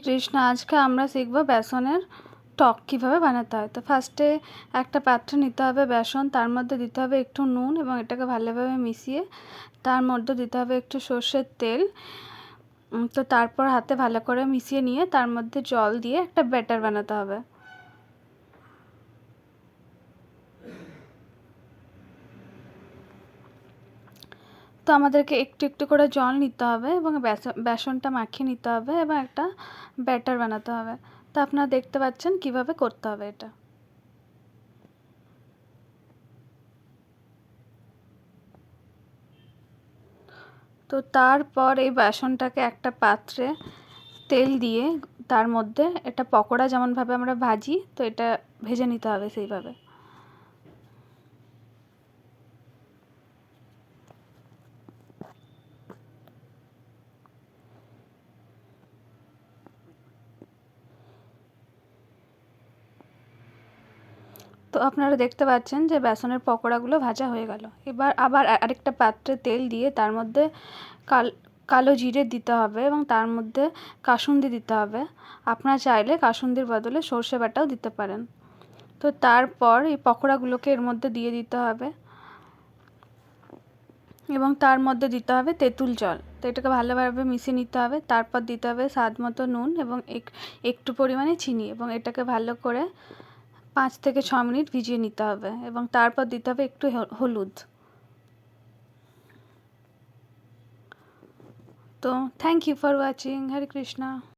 কৃষ্ণ, আজকে আমরা শিখব বেসনের টক কীভাবে বানাতে হয়। তো ফার্স্টে একটা পাত্রে নিতে হবে বেসন, তার মধ্যে দিতে হবে একটু নুন এবং এটাকে ভালোভাবে মিশিয়ে তার মধ্যে দিতে হবে একটু সর্ষের তেল। তো তারপর হাতে ভালো করে মিশিয়ে নিয়ে তার মধ্যে জল দিয়ে একটা ব্যাটার বানাতে হবে। তো আমাদেরকে একটু একটু করে জল নিতে হবে এবং বেসনটা মাখিয়ে নিতে হবে এবং একটা ব্যাটার বানাতে হবে। তো আপনারা দেখতে পাচ্ছেন কিভাবে করতে হবে এটা। তো তারপর এই বেসনটাকে একটা পাত্রে তেল দিয়ে তার মধ্যে এটা পকোড়া যেমনভাবে আমরা ভাজি, তো এটা ভেজে নিতে হবে সেইভাবে। তো আপনারা দেখতে পাচ্ছেন যে বেসনের পকোড়াগুলো ভাজা হয়ে গেল। এবার আবার আরেকটা পাত্রে তেল দিয়ে তার মধ্যে কালো জিরে দিতে হবে এবং তার মধ্যে কাসুন্দি দিতে হবে। আপনারা চাইলে কাসুন্দির বদলে সর্ষে বাটাও দিতে পারেন। তো তারপর এই পকোড়াগুলোকে এর মধ্যে দিয়ে দিতে হবে এবং তার মধ্যে দিতে হবে তেঁতুল জল। তো এটাকে ভালোভাবে মিশিয়ে নিতে হবে। তারপর দিতে হবে স্বাদ মতো নুন এবং একটু পরিমাণে চিনি এবং এটাকে ভালো করে 5 থেকে 6 মিনিট ভিজিয়ে নিতে হবে এবং তারপর দিতে হবে একটু হলুদ। তো thank you for watching. Hare Krishna.